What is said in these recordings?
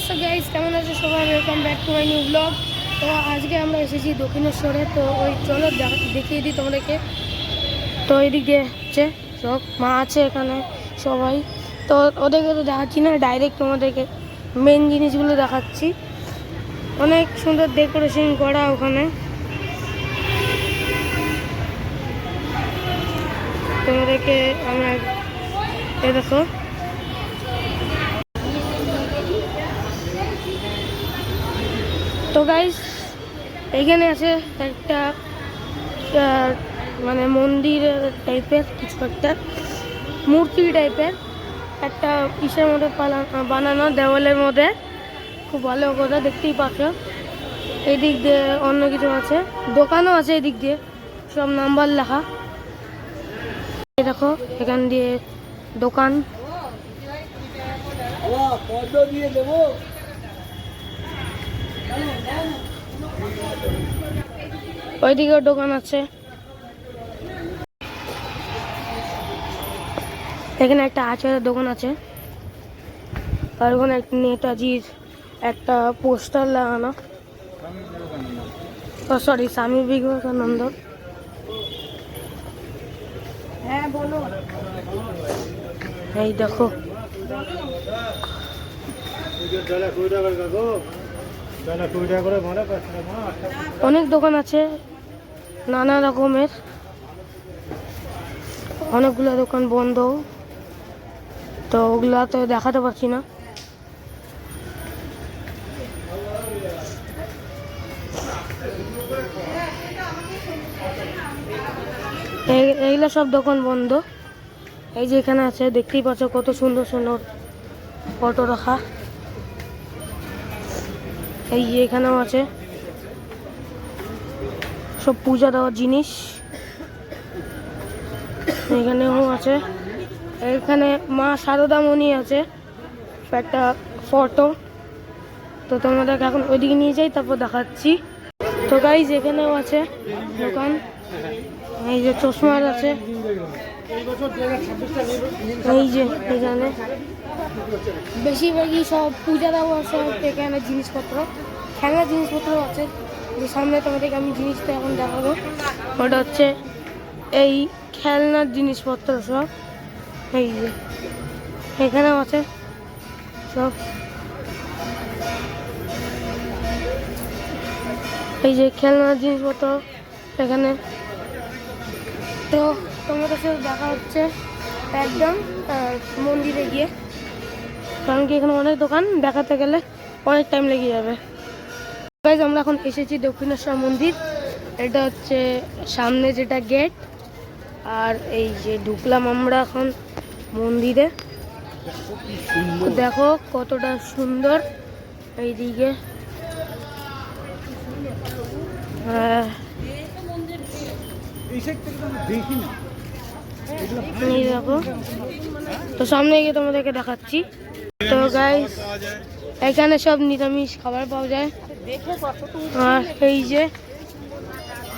So guys, কেমন আছে সবাই? Welcome back to my new blog. তো আজকে আমরা এসেছি দক্ষিণেশ্বরে। তো ওই চলো দেখিয়ে দিই তোমাদেরকে। তো এদিক দিয়ে হচ্ছে সব মা আছে এখানে সবাই। তো ওদেরকে তো দেখাচ্ছি না, ডাইরেক্ট তোমাদেরকে মেন জিনিসগুলো দেখাচ্ছি। অনেক সুন্দর ডেকোরেশন করা ওখানে, তোমাদেরকে আমরা দেখো। তো গাইস, এখানে আছে একটা মানে মন্দির টাইপের কিছু, একটা মূর্তি টাইপের একটা ইসের মধ্যে বানানো, দেওয়ালের মধ্যে। খুব ভালো কথা, দেখতেই পাচ্ছ। এই দিক দিয়ে অন্য কিছু আছে, দোকানও আছে এই দিক দিয়ে, সব নাম্বার লেখা। এই দেখো এখান দিয়ে দোকান। ওইদিকেও দোকান আছে। এখানে একটা আচারের দোকান আছে, আর ওখানে একটা নেতাজির একটা পোস্টার লাগানো। সরি, স্বামী বিবেকানন্দ। হ্যাঁ বলো। এই দেখো অনেক দোকান আছে নানা রকমের, অনেকগুলো দোকান বন্ধ, তো ওগুলা তো দেখাতে পারছি না। এইগুলা সব দোকান বন্ধ। এই যে এখানে আছে, দেখতেই পাচ্ছ কত সুন্দর সুন্দর ফটো রাখা। এই যে এখানেও আছে সব পূজা দেওয়ার জিনিস। এখানেও আছে, এখানে মা সারদা মণি আছে একটা ফটো। তো তোমাদেরকে এখন ওইদিকে নিয়ে যাই, তারপর দেখাচ্ছি। তো গাইজ, এখানেও আছে দোকান। এই যে চশমার আছে, এই যে এখানে বেশিরভাগই সব পূজা দেওয়ার সব এখানে জিনিসপত্র, খেলার জিনিসপত্র আছে। যে সামনে তোমাদেরকে আমি জিনিসটা এখন দেখাবো, ওটা হচ্ছে এই খেলনার জিনিসপত্র সব। এই যে এখানেও আছে সব, এই যে খেলনার জিনিসপত্র এখানে। তো তোমাদের সাথে দেখা হচ্ছে একদম মন্দিরে গিয়ে, কারণ কি এখানে অনেক দোকান, দেখাতে গেলে অনেক টাইম লেগে যাবে। গাইজ, আমরা এখন এসেছি দক্ষিণেশ্বর মন্দির। এটা হচ্ছে সামনে যেটা গেট, আর এই যে ঢুকলাম আমরা এখন মন্দিরে। দেখো কতটা সুন্দর এইদিকে। এই দেখো, তো সামনে গিয়ে তোমাদেরকে দেখাচ্ছি। তো গাইস, এখানে সব নিরামিষ খাবার পাওয়া যায়। আর এই যে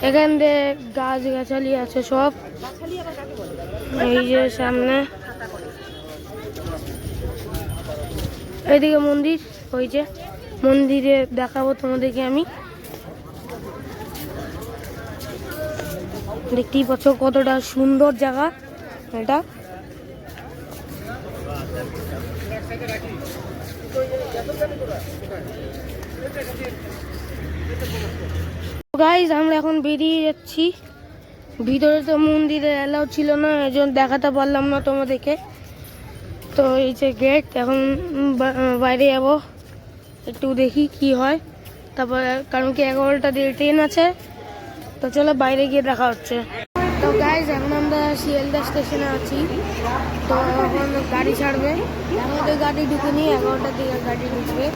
এখান দিয়ে গাছ গাছালি আছে সব। এই যে সামনে এইদিকে মন্দির, ওই যে মন্দিরে দেখাবো তোমাদেরকে আমি। দেখতেই পাচ্ছ কতটা সুন্দর জায়গা এটা। গাইজ, আমরা এখন বেরিয়ে যাচ্ছি। ভিতরে তো মন্দিরে অ্যালাউ ছিল না, এই জন্য দেখাতে পারলাম না তোমাদেরকে। তো এই যে গেট, এখন বাইরে যাবো, একটু দেখি কি হয়। তারপর কারণ কি 11টা দিয়ে ট্রেন আছে, তো চলো বাইরে গিয়ে দেখা হচ্ছে। তো গাইজ, এখন আমরা শিয়ালদা স্টেশনে আছি। তো এখন গাড়ি ছাড়বে, আমাদের গাড়ি ঢুকে নিয়ে 11টার দিকে গাড়ি ঢুকবে।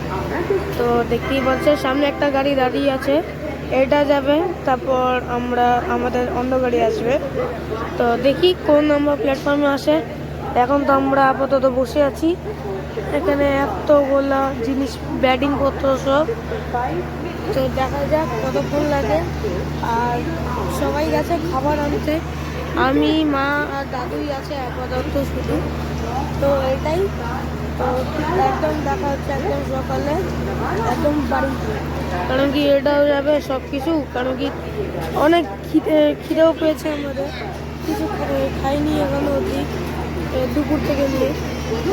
তো দেখতেই পাচ্ছ সামনে একটা গাড়ি দাঁড়িয়ে আছে, এটা যাবে, তারপর আমাদের অন্য গাড়ি আসবে। তো দেখি কোন নম্বর প্ল্যাটফর্মে আসে। এখন তো আমরা আপাতত বসে আছি এখানে, এতগুলা জিনিস ব্যাটিং পত্র সব। তো দেখা যাক কতক্ষণ লাগে। আর সবাই গেছে খাবার আনতে, আমি, মা আর দাদুই আছে আপাতত শুধু। তো এটাই। তো একদম দেখা হচ্ছে একদম সকালে একদম বাড়িতে, কারণ কি এটাও যাবে সব কিছু, কারণ কি অনেক খিদেও পেয়েছে আমাদের, কিছু খাইনি এখনো অবধি দুপুর থেকে নিয়ে,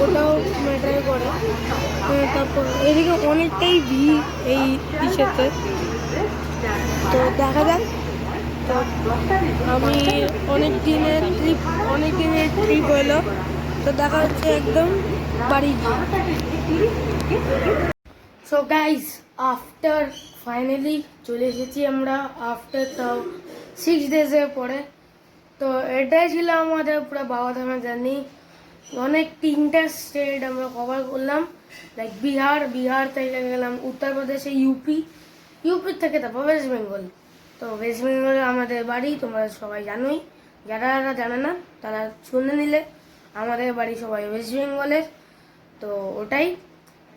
ওটাও ম্যাটার করে। তারপর এদিকে অনেকটাই ভিড় এই ইসেতে, তো দেখা যাক। তো আমি অনেক দিনের ট্রিপ হলো, তো দেখা হচ্ছে একদম বাড়ি গিয়ে। সো গাইজ, আফটার ফাইনালি চলে এসেছি আমরা, আফটার তাও 6 days পরে। তো এটাই ছিল আমাদের পুরো বাবাধামের জার্নি। অনেক 3টা স্টেট আমরা কভার করলাম, লাইক বিহার থেকে গেলাম উত্তরপ্রদেশে, ইউপির থেকে তারপর ওয়েস্ট বেঙ্গল। তো ওয়েস্ট বেঙ্গলে আমাদের বাড়ি তোমরা সবাই জানোই, যারা যারা জানে না তারা শুনে নিলে, আমাদের বাড়ি সবাই ওয়েস্ট বেঙ্গলের। তো ওটাই,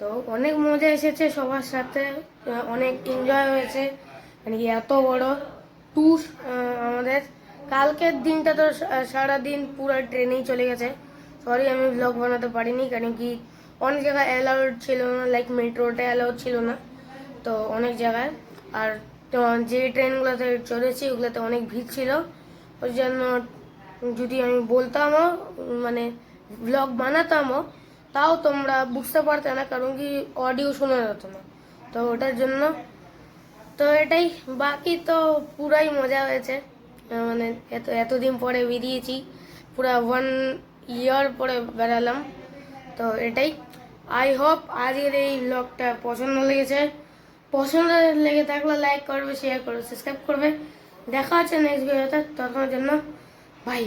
তো অনেক মজা এসেছে সবার সাথে, অনেক এনজয় হয়েছে, মানে কি এত বড় ট্যুর আমাদের। কালকের দিনটা তো সারাদিন পুরো ট্রেনেই চলে গেছে। সরি আমি ব্লগ বানাতে পারিনি, কারণ কি অনেক জায়গায় অ্যালাউড ছিল না, লাইক মেট্রোটা অ্যালাউড ছিল না, তো অনেক জায়গায়। আর তো যে ট্রেনগুলোতে চলেছি ওগুলোতে অনেক ভিড় ছিল, ওই জন্য যদি আমি বলতামও, মানে ব্লগ বানাতামও, তাও তোমরা বুঝতে পারতে না, কারণ কি অডিও শোনা যেত না, তো ওটার জন্য। তো এটাই, বাকি তো পুরাই মজা হয়েছে। মানে এতদিন পরে বেরিয়েছি, পুরা 1 year পরে বেরালাম। তো এটাই, আই হোপ আজকের এই ব্লগটা পছন্দ লেগে থাকলে লাইক করবে, শেয়ার করবে, সাবস্ক্রাইব করবে। দেখা হচ্ছে নেক্সট ভিডিওতে, তখনের জন্য বাই।